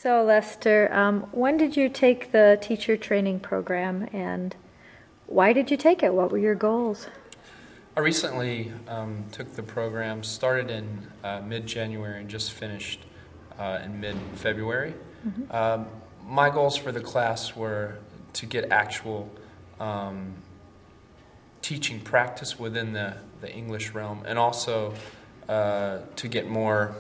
So Lester, when did you take the teacher training program and why did you take it? What were your goals? I recently took the program, started in mid-January and just finished in mid-February. My goals for the class were to get actual teaching practice within the English realm, and also to get more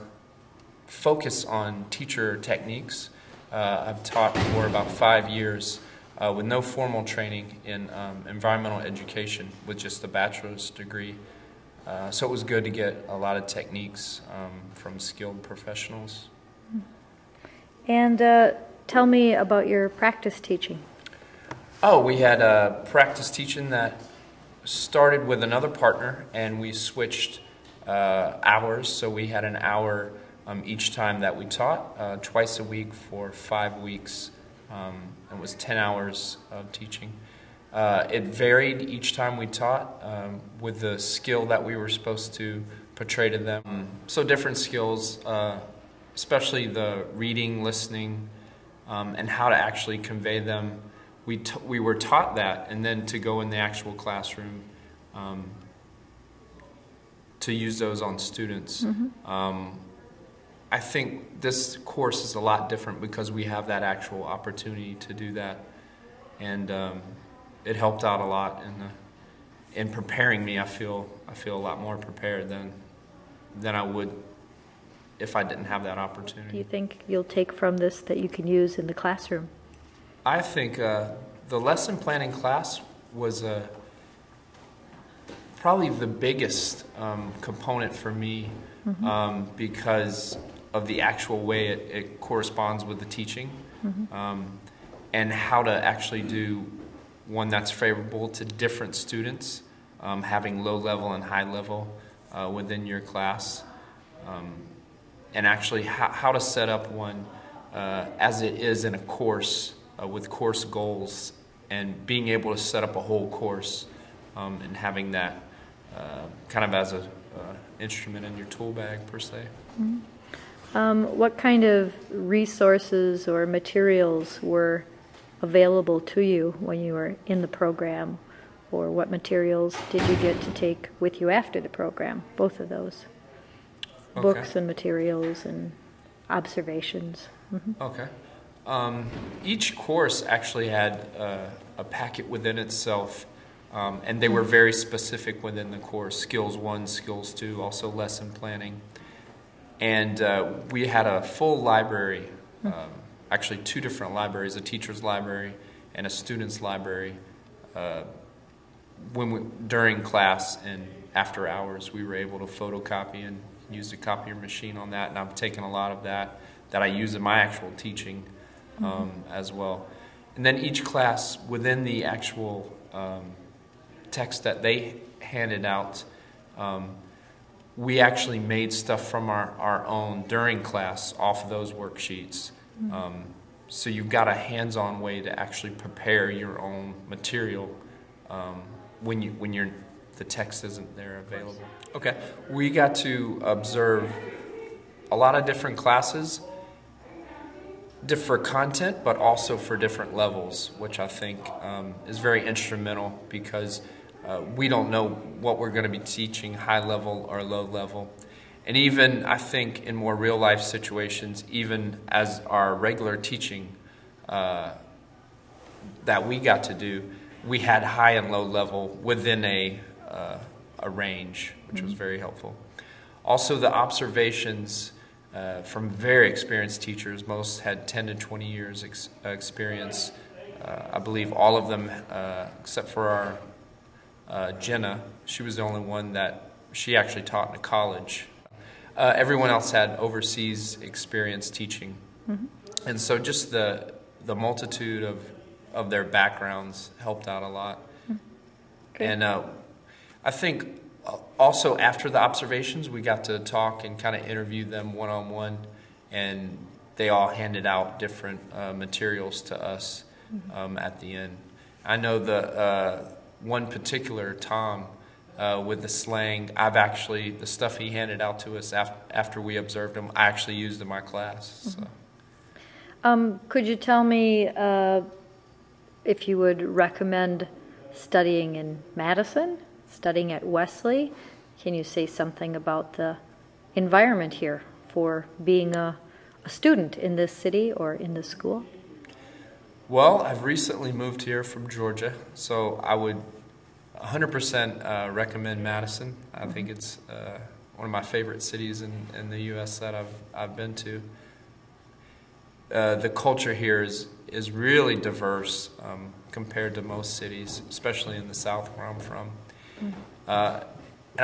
focus on teacher techniques. I've taught for about 5 years with no formal training in environmental education with just a bachelor's degree. So it was good to get a lot of techniques from skilled professionals. And tell me about your practice teaching. Oh, we had practice teaching that started with another partner, and we switched hours. So we had an hour each time that we taught, twice a week for 5 weeks. It was 10 hours of teaching. It varied each time we taught with the skill that we were supposed to portray to them. So different skills, especially the reading, listening, and how to actually convey them. We were taught that, and then to go in the actual classroom to use those on students. I think this course is a lot different because we have that actual opportunity to do that, and it helped out a lot in preparing me. I feel a lot more prepared than I would if I didn't have that opportunity. Do you think you'll take from this that you can use in the classroom? I think the lesson planning class was probably the biggest component for me because of the actual way it corresponds with the teaching, and how to actually do one that's favorable to different students, having low level and high level within your class, and actually how to set up one as it is in a course with course goals, and being able to set up a whole course and having that kind of as a instrument in your tool bag per se. What kind of resources or materials were available to you when you were in the program, or what materials did you get to take with you after the program? Both of those. Okay. Books and materials and observations. Okay. Each course actually had a packet within itself, and they were very specific within the course. Skills 1, Skills 2, also lesson planning. And we had a full library, actually 2 different libraries, a teacher's library and a student's library. During class and after hours, we were able to photocopy and use the copier machine on that, and I've taken a lot of that I use in my actual teaching as well. And then each class, within the actual text that they handed out, we actually made stuff from our own during class off of those worksheets. So you've got a hands-on way to actually prepare your own material when the text isn't there available. Okay, we got to observe a lot of different classes, different content, but also for different levels, which I think is very instrumental because we don't know what we're going to be teaching, high level or low level. And even, I think, in more real life situations, even as our regular teaching that we got to do, we had high and low level within a range, which was very helpful. Also, the observations from very experienced teachers, most had 10 to 20 years experience. I believe all of them, except for our Jenna, she was the only one that she actually taught in a college. Everyone else had overseas experience teaching. And so just the multitude of their backgrounds helped out a lot. Okay. And I think also after the observations, we got to talk and kind of interview them one-on-one, and they all handed out different materials to us at the end. I know the one particular, Tom, with the slang, the stuff he handed out to us after we observed him, I actually used in my class. So. Could you tell me if you would recommend studying in Madison, studying at Wesley? Can you say something about the environment here for being a student in this city or in this school? Well, I've recently moved here from Georgia, so I would 100% recommend Madison. I think it's one of my favorite cities in the U.S. that I've been to. The culture here is really diverse compared to most cities, especially in the South where I'm from. And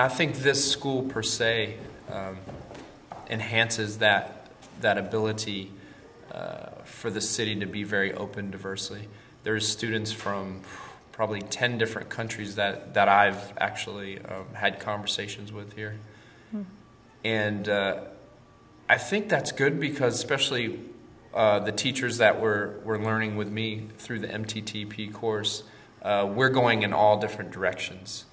I think this school per se enhances that ability for the city to be very open diversely. There's students from probably 10 different countries that I've actually had conversations with here. And I think that's good because especially the teachers that were learning with me through the MTTP course, we're going in all different directions.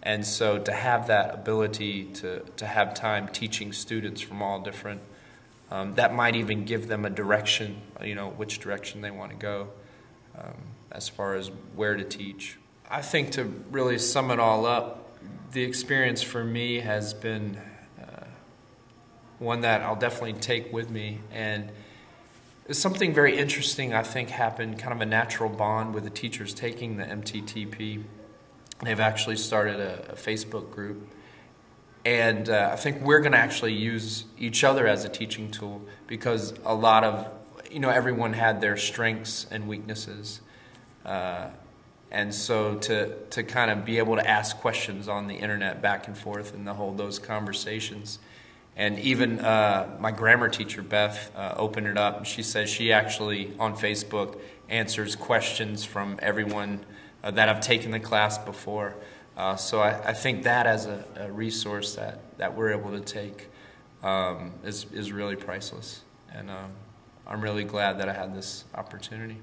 And so to have that ability to have time teaching students from all different, that might even give them a direction, which direction they want to go as far as where to teach. I think to really sum it all up, the experience for me has been one that I'll definitely take with me. And something very interesting, I think, happened, kind of a natural bond with the teachers taking the MTTP. They've actually started a Facebook group. And I think we're going to actually use each other as a teaching tool because a lot of, everyone had their strengths and weaknesses. And so to kind of be able to ask questions on the internet back and forth and to hold those conversations. And even my grammar teacher, Beth, opened it up. She says she actually, on Facebook, answers questions from everyone that have taken the class before. So I think that as a resource that we're able to take is really priceless. And I'm really glad that I had this opportunity.